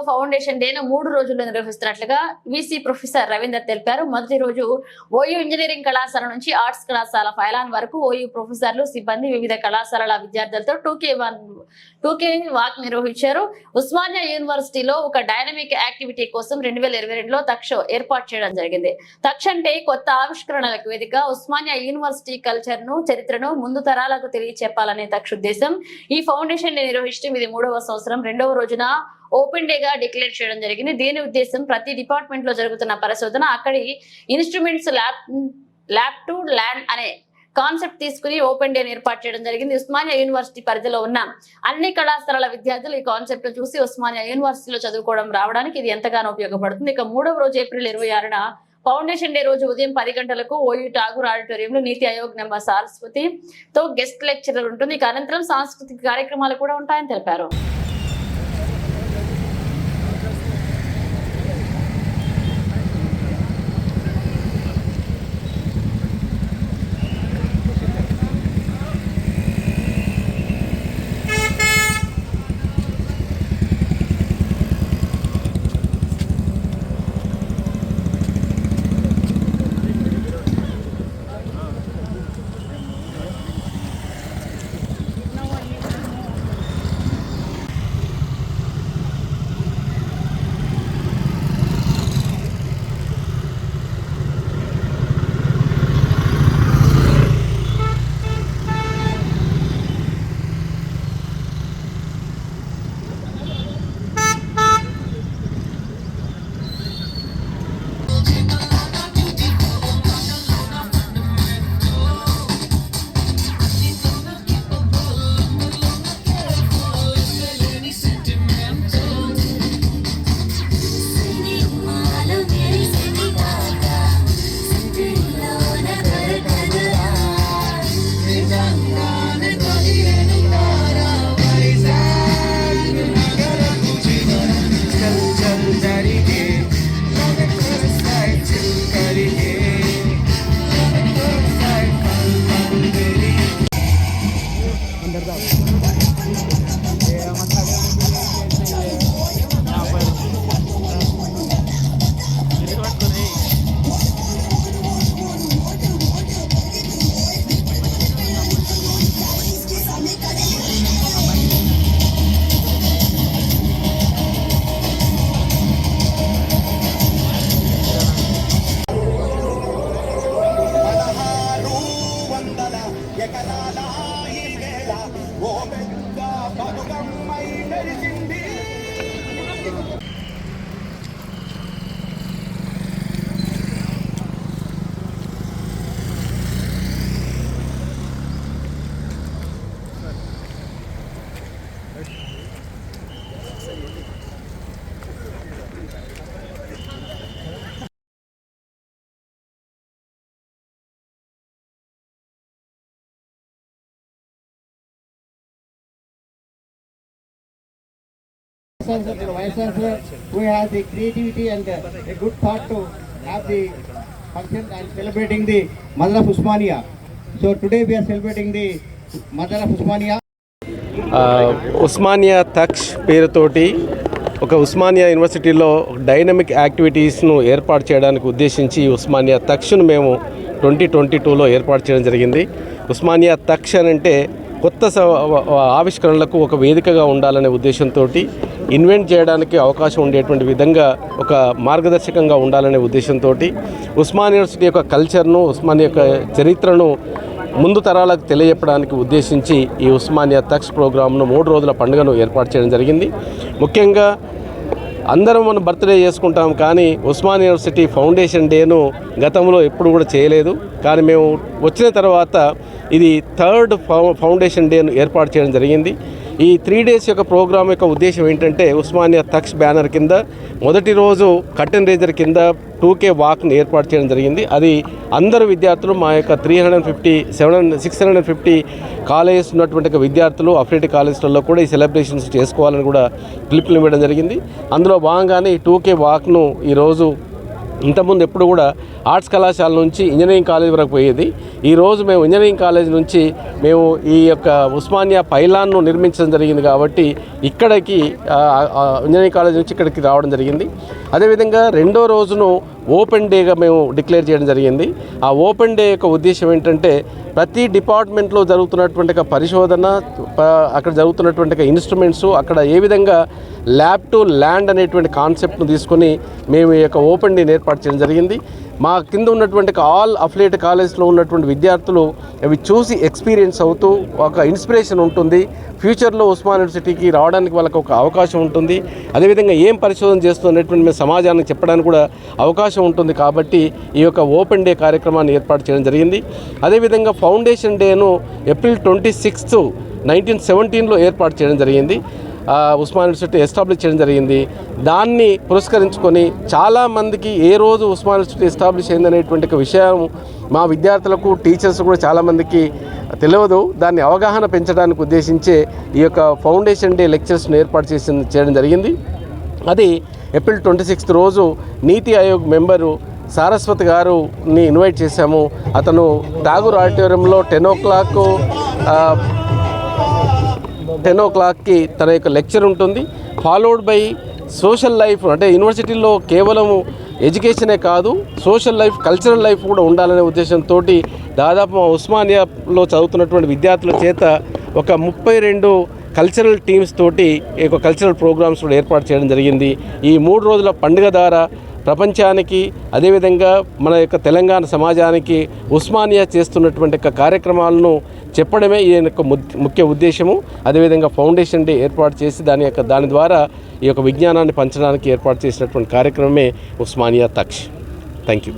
Foundation డేను 3 రోజుల్లో నిర్వహిస్తున్నట్లుగా VC professor Ravinder తెలిపారు. మొదటి రోజు ఓయూ ఇంజనీరింగ్ కళాశాల నుంచి ఆర్ట్స్ కళాశాల ఫైలాన్ వరకు ఓయూ ప్రొఫెసర్లు, సిబ్బంది వివిధ కళాశాలల విద్యార్థులతో 2K వాక్ నిర్వహించారు. ఉస్మానియా యూనివర్సిటీలో ఒక డైనమిక్ యాక్టివిటీ కోసం 2022లో తక్ష ఏర్పాటు చేయడం జరిగింది. తక్ష అంటే కొత్త ఆవిష్కరణలకు వేదిక. ఉస్మానియా యూనివర్సిటీ కల్చర్ ను, చరిత్రను ముందు తరాలకు తెలియచెప్పాలనే తక్ష ఉద్దేశం. ఈ ఫౌండేషన్ ని నిర్వహించడం ఇది 3వ సంవత్సరం. 2వ రోజున ఓపెన్ డేగా డిక్లేర్ చేయడం జరిగింది. దీని ఉద్దేశం ప్రతి డిపార్ట్మెంట్ లో జరుగుతున్న పరిశోధన, అక్కడి ఇన్స్ట్రుమెంట్స్ ల్యాబ్ టు ల్యాండ్ అనే కాన్సెప్ట్ తీసుకుని ఓపెన్ డే ఏర్పాటు చేయడం జరిగింది. ఉస్మానియా యూనివర్సిటీ పరిధిలో ఉన్న అన్ని కళాశాలల విద్యార్థులు ఈ కాన్సెప్ట్ ను చూసి ఉస్మానియా యూనివర్సిటీలో చదువుకోవడం రావడానికి ఇది ఎంతగానో ఉపయోగపడుతుంది. ఇక 3వ రోజు ఏప్రిల్ 26న ఫౌండేషన్ డే రోజు ఉదయం 10 గంటలకు ఓయూ ఠాగూర్ ఆడిటోరియంలో నీతి ఆయోగ్ మెంబర్ సరస్వతితో గెస్ట్ లెక్చరర్ ఉంటుంది. ఇక అనంతరం సాంస్కృతిక కార్యక్రమాలు కూడా ఉంటాయని తెలిపారు. Vice Chancellor, who has the creativity and a good thought to have the function and celebrating the Mother of Usmania. So today we are celebrating the Mother of Usmania. Osmania Taksh పేరుతోటి ఒక ఉస్మానియా యూనివర్సిటీలో డైనమిక్ యాక్టివిటీస్ను ఏర్పాటు చేయడానికి ఉద్దేశించి ఉస్మానియా తక్షను మేము 2022లో ఏర్పాటు చేయడం జరిగింది. ఉస్మానియా తక్ష అంటే కొత్త ఆవిష్కరణలకు ఒక వేదికగా ఉండాలనే ఉద్దేశంతో ఇన్వెంట్ చేయడానికి అవకాశం ఉండేటువంటి విధంగా ఒక మార్గదర్శకంగా ఉండాలనే ఉద్దేశంతో ఉస్మానియా యూనివర్సిటీ యొక్క కల్చర్ను, ఉస్మానియా యొక్క చరిత్రను ముందు తరాలకు తెలియజెప్పడానికి ఉద్దేశించి ఈ ఉస్మానియా తక్ష్ ప్రోగ్రామ్ను 3 రోజుల పండుగను ఏర్పాటు చేయడం జరిగింది. ముఖ్యంగా అందరం మనం బర్త్డే చేసుకుంటాం, కానీ ఉస్మానియా యూనివర్సిటీ ఫౌండేషన్ డేను గతంలో ఎప్పుడు కూడా చేయలేదు. కానీ మేము వచ్చిన తర్వాత ఇది 3rd ఫౌండేషన్ డేను ఏర్పాటు చేయడం జరిగింది. ఈ 3 days యొక్క ప్రోగ్రాం యొక్క ఉద్దేశం ఏంటంటే ఉస్మానియా తక్ష్ బ్యానర్ కింద మొదటి రోజు కర్టెన్ రేజర్ కింద 2K వాక్ని ఏర్పాటు చేయడం జరిగింది. అది అందరు విద్యార్థులు మా యొక్క 650 కాలేజెస్ ఉన్నటువంటి విద్యార్థులు అఫిలియేటెడ్ కాలేజెస్లలో కూడా ఈ సెలబ్రేషన్స్ చేసుకోవాలని కూడా పిలుపునివ్వడం జరిగింది. అందులో భాగంగానే ఈ 2K వాక్ను ఈరోజు ఇంతకుముందు ఎప్పుడు కూడా ఆర్ట్స్ కళాశాల నుంచి ఇంజనీరింగ్ కాలేజ్ వరకు పోయేది. ఈరోజు మేము ఇంజనీరింగ్ కాలేజ్ నుంచి మేము ఈ యొక్క ఉస్మానియా పైలాన్ను నిర్మించడం జరిగింది కాబట్టి ఇక్కడికి ఇంజనీరింగ్ కాలేజ్ నుంచి ఇక్కడికి రావడం జరిగింది. అదేవిధంగా రెండో రోజును ఓపెన్ డేగా మేము డిక్లేర్ చేయడం జరిగింది. ఆ ఓపెన్ డే యొక్క ఉద్దేశం ఏంటంటే ప్రతి డిపార్ట్మెంట్లో జరుగుతున్నటువంటి పరిశోధన, అక్కడ జరుగుతున్నటువంటి ఇన్స్ట్రుమెంట్స్, అక్కడ ఏ విధంగా ల్యాబ్ టు ల్యాండ్ అనేటువంటి కాన్సెప్ట్ను తీసుకొని మేము ఈ యొక్క ఓపెన్ డేని ఏర్పాటు చేయడం జరిగింది. మా కింద ఉన్నటువంటి ఆల్ అఫిలియేట్ కాలేజ్లో ఉన్నటువంటి విద్యార్థులు అవి చూసి ఎక్స్పీరియన్స్ అవుతూ ఒక ఇన్స్పిరేషన్ ఉంటుంది. ఫ్యూచర్లో ఉస్మాన్ యూనివర్సిటీకి రావడానికి వాళ్ళకు ఒక అవకాశం ఉంటుంది. అదేవిధంగా ఏం పరిశోధన చేస్తున్నటువంటి మేము సమాజానికి చెప్పడానికి కూడా అవకాశం ఉంటుంది. కాబట్టి ఈ యొక్క ఓపెన్ డే కార్యక్రమాన్ని ఏర్పాటు చేయడం జరిగింది. అదేవిధంగా ఫౌండేషన్ డేను ఏప్రిల్ 26, 1917లో ఏర్పాటు చేయడం జరిగింది. ఉస్మాన్ యూనివర్సిటీ ఎస్టాబ్లిష్ చేయడం జరిగింది. దాన్ని పురస్కరించుకొని చాలామందికి ఏ రోజు ఉస్మాన్ యూనివర్సిటీ ఎస్టాబ్లిష్ అయిందనేటువంటి విషయం మా విద్యార్థులకు, టీచర్స్ కూడా చాలామందికి తెలియదు. దాన్ని అవగాహన పెంచడానికి ఉద్దేశించే ఈ యొక్క ఫౌండేషన్ డే లెక్చర్స్ను ఏర్పాటు చేయడం జరిగింది. అది ఏప్రిల్ 26 రోజు నీతి ఆయోగ్ మెంబరు సారస్వతి గారుని ఇన్వైట్ చేశాము. అతను ఠాగూర్ ఆడిటోరియంలో 10 o'clockకి తన యొక్క లెక్చర్ ఉంటుంది. ఫాలోడ్ బై సోషల్ లైఫ్, అంటే యూనివర్సిటీలో కేవలం ఎడ్యుకేషనే కాదు, సోషల్ లైఫ్, కల్చరల్ లైఫ్ కూడా ఉండాలనే ఉద్దేశంతో దాదాపు మా ఉస్మానియాలో చదువుతున్నటువంటి విద్యార్థుల చేత ఒక 32 కల్చరల్ టీమ్స్ తోటి ఒక కల్చరల్ ప్రోగ్రామ్స్ కూడా ఏర్పాటు చేయడం జరిగింది. ఈ 3 రోజుల పండుగ ద్వారా ప్రపంచానికి, అదేవిధంగా మన యొక్క తెలంగాణ సమాజానికి ఉస్మానియా చేస్తున్నటువంటి కార్యక్రమాలను చెప్పడమే ఈ యొక్క ముఖ్య ఉద్దేశము. అదేవిధంగా ఫౌండేషన్ డే ఏర్పాటు చేసి దాని ద్వారా ఈ యొక్క విజ్ఞానాన్ని పంచడానికి ఏర్పాటు చేసినటువంటి కార్యక్రమమే ఉస్మానియా తక్ష్. Thank you.